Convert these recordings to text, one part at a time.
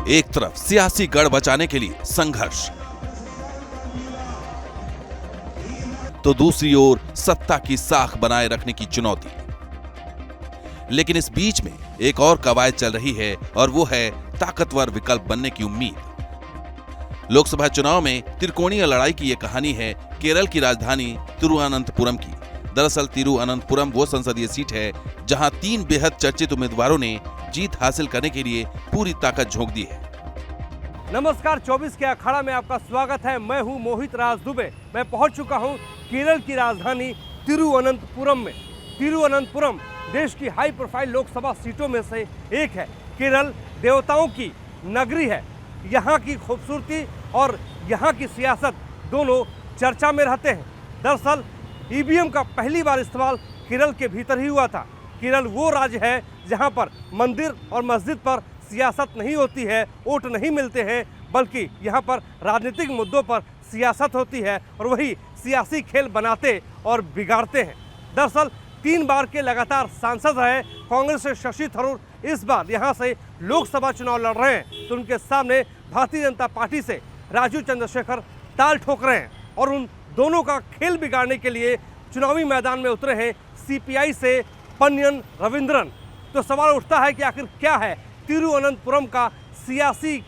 एक तरफ सियासी गढ़ बचाने के लिए संघर्ष, तो दूसरी ओर सत्ता की साख बनाए रखने की चुनौती। लेकिन इस बीच में एक और कवायद चल रही है और वो है ताकतवर विकल्प बनने की उम्मीद। लोकसभा चुनाव में त्रिकोणीय लड़ाई की ये कहानी है केरल की राजधानी तिरुवनंतपुरम की। दरअसल तिरुवनंतपुरम वो संसदीय सीट है जहां 3 बेहद चर्चित उम्मीदवारों ने जीत हासिल करने के लिए पूरी ताकत झोंक दी है। नमस्कार, 24 के अखाड़ा में आपका स्वागत है। मैं हूं मोहित राज दुबे। मैं पहुंच चुका हूं केरल की राजधानी तिरुवनंतपुरम में। तिरुवनंतपुरम देश की हाई प्रोफाइल लोकसभा सीटों में से एक है। केरल देवताओं की नगरी है। यहाँ की खूबसूरती और यहाँ की सियासत दोनों चर्चा में रहते हैं। दरअसल ईवीएम का पहली बार इस्तेमाल केरल के भीतर ही हुआ था। केरल वो राज्य है जहाँ पर मंदिर और मस्जिद पर सियासत नहीं होती है, वोट नहीं मिलते हैं, बल्कि यहाँ पर राजनीतिक मुद्दों पर सियासत होती है और वही सियासी खेल बनाते और बिगाड़ते हैं। दरअसल 3 बार के लगातार सांसद रहे कांग्रेस से शशि थरूर इस बार यहाँ से लोकसभा चुनाव लड़ रहे हैं, तो उनके सामने भारतीय जनता पार्टी से राजीव चंद्रशेखर ताल ठोक रहे हैं और उन दोनों का खेल बिगाड़ने के लिए चुनावी मैदान में उतरे हैं सीपीआई से पन्नियन रविंद्रन। तो सवाल उठता है कि आखिर क्या है तिरुवनंतपुरम का सियासी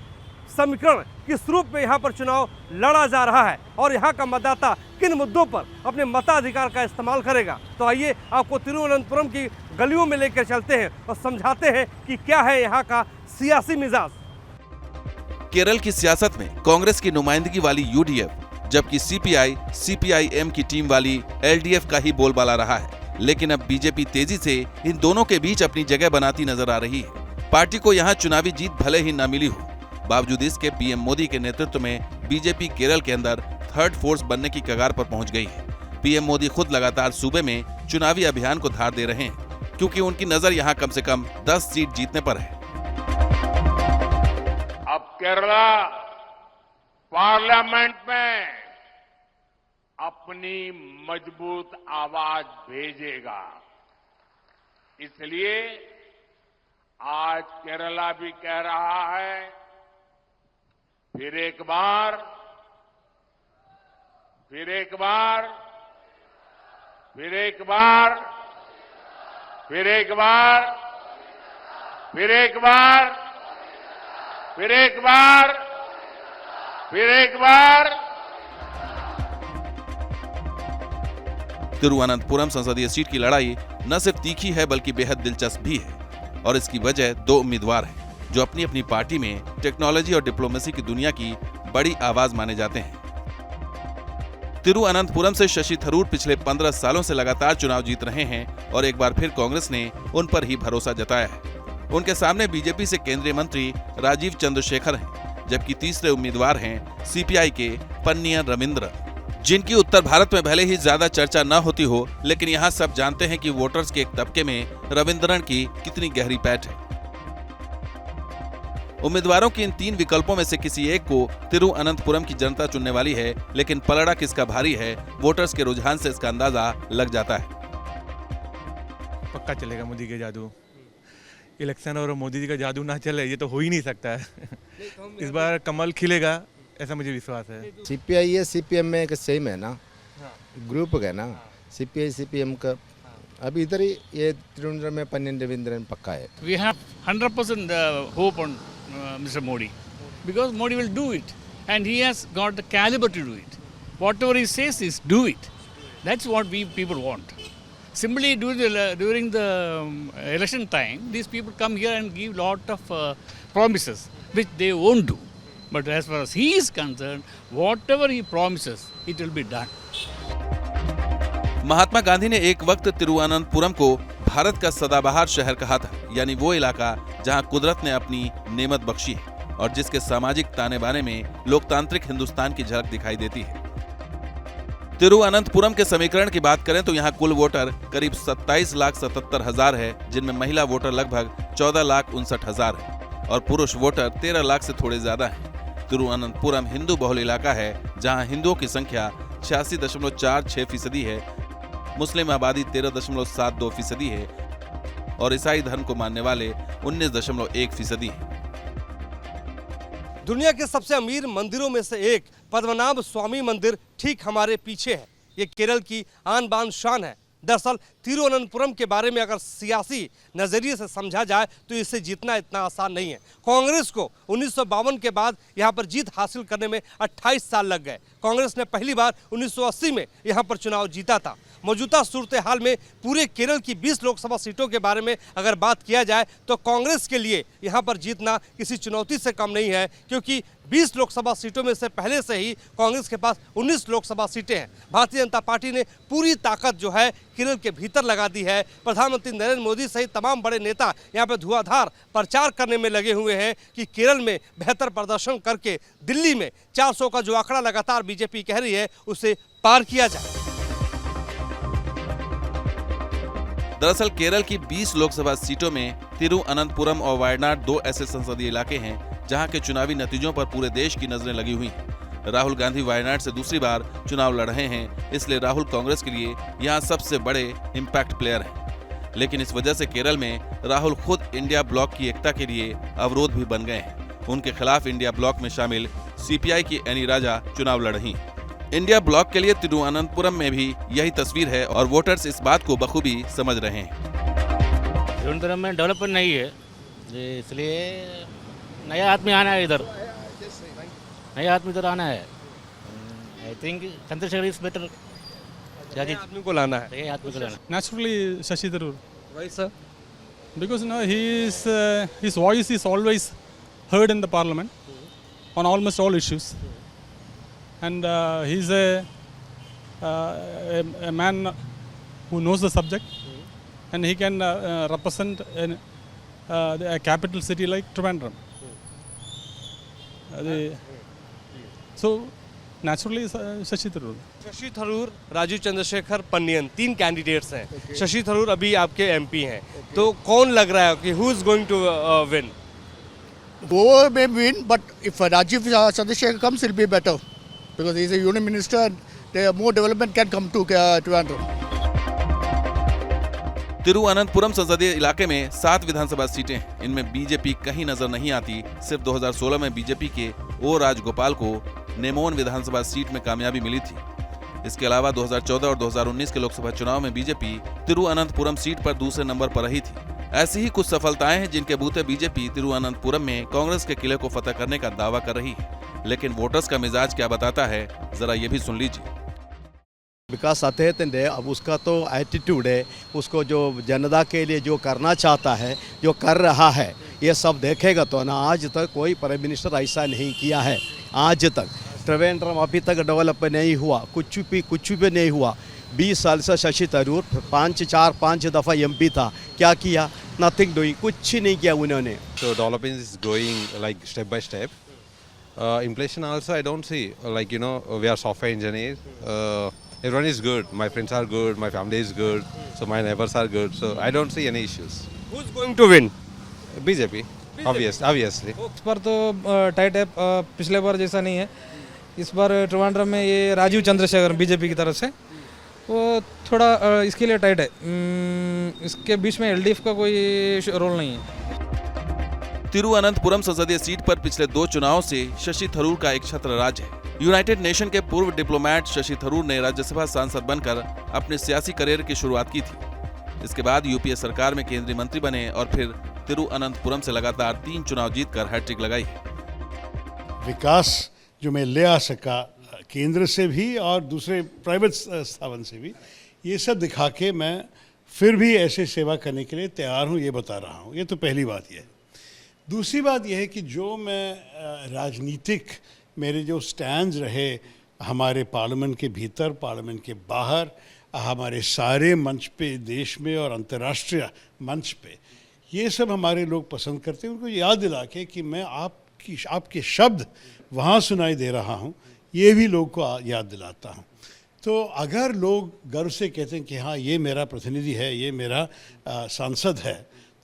समीकरण, किस रूप में यहाँ पर चुनाव लड़ा जा रहा है और यहाँ का मतदाता किन मुद्दों पर अपने मताधिकार का इस्तेमाल करेगा। तो आइए आपको तिरुवनंतपुरम की गलियों में लेकर चलते हैं और समझाते हैं कि क्या है यहाँ का सियासी मिजाज। केरल की सियासत में कांग्रेस की नुमाइंदगी वाली यूडीएफ, जबकि सीपीआई सीपीआईएम की टीम वाली एलडीएफ का ही बोलबाला रहा है। लेकिन अब बीजेपी तेजी से इन दोनों के बीच अपनी जगह बनाती नजर आ रही है। पार्टी को यहाँ चुनावी जीत भले ही न मिली हो, बावजूद इसके पीएम मोदी के नेतृत्व में बीजेपी केरल के अंदर थर्ड फोर्स बनने की कगार पर पहुंच गई है। पीएम मोदी खुद लगातार सूबे में चुनावी अभियान को धार दे रहे हैं, क्योंकि उनकी नजर यहाँ कम से कम 10 सीट जीतने पर है। अब केरला पार्लियामेंट में अपनी मजबूत आवाज भेजेगा। इसलिए आज केरला भी कह रहा है, फिर एक बार, फिर एक बार, फिर एक बार, फिर एक बार, फिर एक बार, फिर एक बार, फिर एक बार। तिरुवनंतपुरम संसदीय सीट की लड़ाई न सिर्फ तीखी है बल्कि बेहद दिलचस्प भी है और इसकी वजह 2 उम्मीदवार हैं जो अपनी अपनी पार्टी में टेक्नोलॉजी और डिप्लोमेसी की दुनिया की बड़ी आवाज माने जाते हैं। तिरुवनंतपुरम से शशि थरूर पिछले 15 सालों से लगातार चुनाव जीत रहे हैं और एक बार फिर कांग्रेस ने उन पर ही भरोसा जताया है। उनके सामने बीजेपी से केंद्रीय मंत्री राजीव चंद्रशेखर हैं, जबकि तीसरे उम्मीदवार हैं सीपीआई के पन्नियन रविंद्रन, जिनकी उत्तर भारत में भले ही ज्यादा चर्चा न होती हो, लेकिन यहाँ सब जानते हैं कि वोटर्स के एक तबके में रविंद्रन की कितनी गहरी पैठ है। उम्मीदवारों के इन 3 विकल्पों में से किसी एक को तिरुवनंतपुरम की जनता चुनने वाली है, लेकिन पलड़ा किसका भारी है, वोटर्स के रुझान से इसका अंदाजा लग जाता है। पक्का चलेगा मोदी के जादू। इलेक्शन और मोदी जी का जादू ना चले ये तो हो ही नहीं सकता है। इस बार कमल खिलेगा ऐसा मुझे विश्वास है। सीपीआई है सीपीएम में सेम है ना, ग्रुप है ना, सीपीआई सीपीएम का। अभी इधर ही ये त्रिवेंद्रम में पन्नियन रविंद्रन पक्का है। We have 100% hope on Mr. Modi because Modi will do it and he has got the caliber to do it. Whatever he says is do it. That's what we people want. Simply during the election time, these people come here and give lot of promises which they won't do. But as far as he is concerned, whatever he promises, it will be done. Mahatma Gandhi ने एक वक्त तिरुवनंतपुरम को भारत का सदाबहार शहर कहा था, यानी वो इलाका जहां कुदरत ने अपनी नेमत बख्शी है और जिसके सामाजिक ताने बाने में लोकतांत्रिक हिंदुस्तान की झलक दिखाई देती है। तिरुवनंतपुरम के समीकरण की बात करें तो यहाँ कुल वोटर करीब 27,77,000 है, जिनमें महिला वोटर लगभग 14,59,000 है और पुरुष वोटर 13 लाख से थोड़े ज्यादा है। तिरुवनंतपुरम हिंदू बहुल इलाका है जहां हिंदुओं की संख्या 86.46% है, मुस्लिम आबादी 13.72% है और ईसाई धर्म को मानने वाले 19.1% है। दुनिया के सबसे अमीर मंदिरों में से एक पद्मनाभ स्वामी मंदिर ठीक हमारे पीछे है। ये केरल की आन बान शान है। दरअसल तिरुवनंतपुरम के बारे में अगर सियासी नज़रिए से समझा जाए तो इसे जीतना इतना आसान नहीं है। कांग्रेस को 1952 के बाद यहाँ पर जीत हासिल करने में 28 साल लग गए। कांग्रेस ने पहली बार 1980 में यहाँ पर चुनाव जीता था। मौजूदा सूरत हाल में पूरे केरल की 20 लोकसभा सीटों के बारे में अगर बात किया जाए तो कांग्रेस के लिए यहाँ पर जीतना किसी चुनौती से कम नहीं है, क्योंकि 20 लोकसभा सीटों में से पहले से ही कांग्रेस के पास 19 लोकसभा सीटें हैं। भारतीय जनता पार्टी ने पूरी ताकत जो है केरल के भीतर लगा दी है। प्रधानमंत्री नरेंद्र मोदी सहित तमाम बड़े नेता यहाँ पर धुआंधार प्रचार करने में लगे हुए हैं कि केरल में बेहतर प्रदर्शन करके दिल्ली में 400 का जो आंकड़ा लगातार बीजेपी कह रही है उसे पार किया जाए। दरअसल केरल की 20 लोकसभा सीटों में तिरुअनंतपुरम और वायनाड दो ऐसे संसदीय इलाके हैं जहां के चुनावी नतीजों पर पूरे देश की नजरें लगी हुई हैं। राहुल गांधी वायनाड से दूसरी बार चुनाव लड़ रहे हैं, इसलिए राहुल कांग्रेस के लिए यहां सबसे बड़े इम्पैक्ट प्लेयर हैं। लेकिन इस वजह से केरल में राहुल खुद इंडिया ब्लॉक की एकता के लिए अवरोध भी बन गए हैं। उनके खिलाफ इंडिया ब्लॉक में शामिल सीपीआई की एनी राजा चुनाव लड़ रही हैं। इंडिया ब्लॉक के लिए तिरुअनंतपुरम में भी यही तस्वीर है और वोटर्स इस बात को बखूबी समझ रहे हैं। तिरुवनंतपुरम में डेवलपमेंट नहीं है, इसलिए नया आदमी आना है इधर, नया आदमी इधर आना है। I think Chandrashekhar is better. आदमी को लाना है, नए आदमी को लाना। Naturally, Shashi Tharoor, वही sir. because his voice is always heard in the parliament on almost all issues, and he's a man who knows the subject, and he can represent a capital city like Trivandrum. So naturally, Shashi Tharoor. Shashi Tharoor, Rajeev Chandrasekhar, Pannian, तीन candidates हैं। शशि थरूर अभी आपके MP हैं, तो कौन लग रहा है कि who is going to win? Whoever may win, but if Rajiv Chandrasekhar comes, it'll be better because he's a union minister and there more development can come to Trivandrum. Thiruvananthapuram संसदीय इलाके में 7 विधानसभा सीटें हैं। इनमें बीजेपी कहीं नजर नहीं आती। सिर्फ 2016 में बीजेपी के ओ राजगोपाल को नेमोन विधानसभा सीट में कामयाबी मिली थी। इसके अलावा 2014 और 2019 के लोकसभा चुनाव में बीजेपी तिरुअनंतपुरम सीट पर दूसरे नंबर पर रही थी। ऐसी ही कुछ सफलताएं हैं जिनके बूते बीजेपी तिरुअनंतपुरम में कांग्रेस के किले को फतह करने का दावा कर रही है। लेकिन वोटर्स का मिजाज क्या बताता है, जरा ये भी सुन लीजिए। विकास सतेहते अब उसका तो एटीट्यूड है, उसको जो जनता के लिए जो करना चाहता है, जो कर रहा है, ये सब देखेगा तो ना। आज तक कोई प्राइम मिनिस्टर ऐसा नहीं किया है। आज तक त्रिवेंद्रम अभी तक डेवलप नहीं हुआ, कुछ भी नहीं हुआ। 20 साल से शशि थरूर 5 दफ़ा एमपी था, क्या किया? नथिंग डूइंग, कुछ नहीं किया उन्होंने। So development is going like step by step. Inflation also I don't see, like we are software engineers. Everyone is good. My friends are good. My family is good. So my neighbors are good. So I don't see any issues. Who is going to win? BJP. Obviously. इस बार तो tight है, पिछले बार जैसा नहीं है। इस बार ट्रिवांड्रम में ये राजीव चंद्रशेखर बीजेपी की तरफ से, वो थोड़ा इसके लिए टाइट है। इसके बीच में एलडीएफ का कोई रोल नहीं है। तिरुअनंतपुरम संसदीय सीट पर पिछले 2 चुनावों से शशि थरूर का एक छत्र राज है। यूनाइटेड नेशन के पूर्व डिप्लोमेट शशि थरूर ने राज्यसभा सांसद बनकर अपने सियासी करियर की शुरुआत की थी। इसके बाद यूपीए सरकार में केंद्रीय मंत्री बने और फिर तिरुअनंतपुरम से लगातार 3 चुनाव जीतकर हैट्रिक लगाई है। विकास जो मैं ले आ सका केंद्र से भी और दूसरे प्राइवेट स्थापन से भी, ये सब दिखा के मैं फिर भी ऐसे सेवा करने के लिए तैयार हूँ, ये बता रहा हूँ। ये तो पहली बात ये है। दूसरी बात यह है कि जो मैं राजनीतिक मेरे जो स्टैंड्स रहे हमारे पार्लियामेंट के भीतर, पार्लियामेंट के बाहर, हमारे सारे मंच पे, देश में और अंतर्राष्ट्रीय मंच पे, ये सब हमारे लोग पसंद करते हैं। उनको याद दिला के कि मैं आपके शब्द वहाँ सुनाई दे रहा हूँ, ये भी लोग को याद दिलाता हूँ। तो अगर लोग गर्व से कहते हैं कि हाँ ये मेरा प्रतिनिधि है, ये मेरा सांसद है,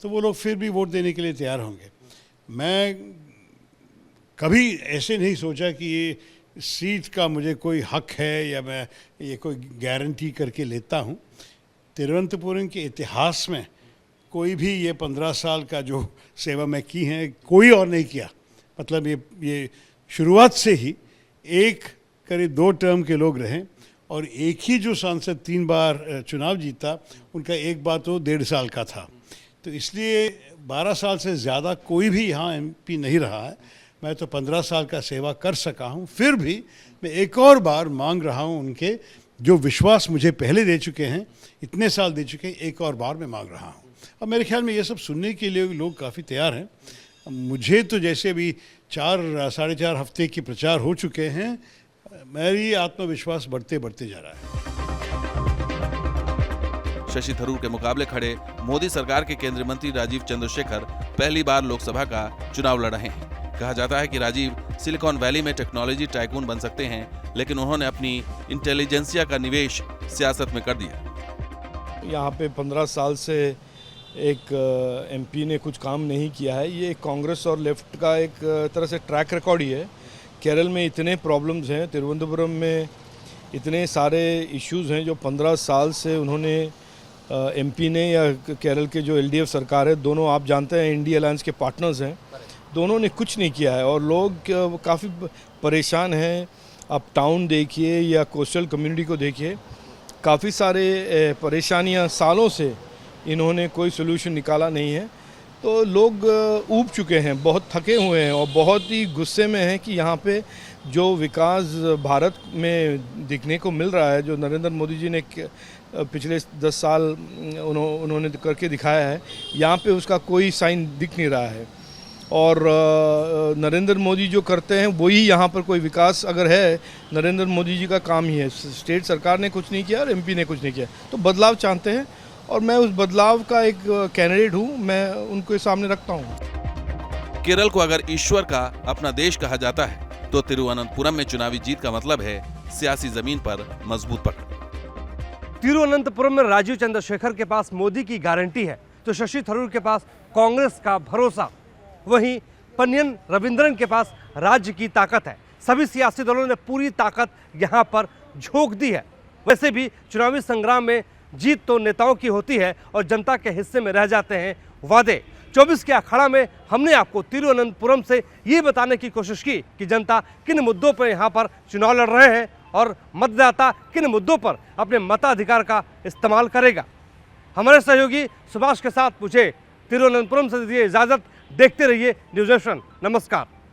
तो वो लोग फिर भी वोट देने के लिए तैयार होंगे। मैं कभी ऐसे नहीं सोचा कि ये सीट का मुझे कोई हक है या मैं ये कोई गारंटी करके लेता हूँ। तिरुवनंतपुरम के इतिहास में कोई भी ये 15 साल का जो सेवा मैं की है, कोई और नहीं किया। मतलब ये शुरुआत से ही एक करीब 2 टर्म के लोग रहे और एक ही जो सांसद 3 बार चुनाव जीता उनका एक बार तो 1.5 साल का था। तो इसलिए 12 साल से ज़्यादा कोई भी यहाँ MP नहीं रहा है। मैं तो 15 साल का सेवा कर सका हूँ, फिर भी मैं एक और बार मांग रहा हूँ उनके जो विश्वास मुझे पहले दे चुके हैं, इतने साल दे चुके हैं, एक और बार मैं मांग रहा हूँ। अब मेरे ख्याल में ये सब सुनने के लिए लोग काफ़ी तैयार हैं। मुझे तो जैसे अभी 4-4.5 हफ्ते की प्रचार हो चुके हैं, मेरी आत्मविश्वास बढ़ते बढ़ते जा रहा है। शशि थरूर के मुकाबले खड़े मोदी सरकार के केंद्रीय मंत्री राजीव चंद्रशेखर पहली बार लोकसभा का चुनाव लड़ रहे हैं। कहा जाता है कि राजीव सिलिकॉन वैली में टेक्नोलॉजी टाइकून बन सकते हैं, लेकिन उन्होंने अपनी इंटेलिजेंसिया का निवेश सियासत में कर दिया। यहाँ पे 15 साल से एक MP ने कुछ काम नहीं किया है। ये कांग्रेस और लेफ्ट का एक तरह से ट्रैक रिकॉर्ड ही है। केरल में इतने प्रॉब्लम्स हैं, तिरुवनंतपुरम में इतने सारे इश्यूज हैं जो 15 साल से उन्होंने MP ने या केरल के जो LDF सरकार है, दोनों आप जानते हैं इंडिया अलायंस के पार्टनर्स हैं, दोनों ने कुछ नहीं किया है और लोग काफ़ी परेशान हैं। आप टाउन देखिए या कोस्टल कम्युनिटी को देखिए, काफ़ी सारे परेशानियां सालों से इन्होंने कोई सोल्यूशन निकाला नहीं है। तो लोग ऊब चुके हैं, बहुत थके हुए हैं और बहुत ही गुस्से में हैं कि यहाँ पे जो विकास भारत में दिखने को मिल रहा है, जो नरेंद्र मोदी जी ने पिछले 10 साल उन्होंने करके दिखाया है, यहाँ पे उसका कोई साइन दिख नहीं रहा है। और नरेंद्र मोदी जो करते हैं वही यहाँ पर कोई विकास अगर है, नरेंद्र मोदी जी का काम ही है। स्टेट सरकार ने कुछ नहीं किया और MP ने कुछ नहीं किया, तो बदलाव चाहते हैं और मैं उस बदलाव का एक कैंडिडेट हूँ, मैं उनके सामने रखता हूँ। केरल को अगर ईश्वर का अपना देश कहा जाता है तो तिरुवनंतपुरम में चुनावी जीत का मतलब है सियासी जमीन पर मजबूत पकड़। तिरुवनंतपुरम में राजीव चंद्रशेखर के पास मोदी की गारंटी है तो शशि थरूर के पास कांग्रेस का भरोसा, वहीं पन्नियन रविंद्रन के पास राज्य की ताकत है। सभी सियासी दलों ने पूरी ताकत यहां पर झोंक दी है। वैसे भी चुनावी संग्राम में जीत तो नेताओं की होती है और जनता के हिस्से में रह जाते हैं वादे। 24 के अखाड़ा में हमने आपको तिरुवनंतपुरम से ये बताने की कोशिश की कि जनता किन मुद्दों पर यहाँ पर चुनाव लड़ रहे हैं और मतदाता किन मुद्दों पर अपने मताधिकार का इस्तेमाल करेगा। हमारे सहयोगी सुभाष के साथ मुझे तिरुवनंतपुरम से दीजिए इजाजत। देखते रहिए न्यूज़ नेशन। नमस्कार।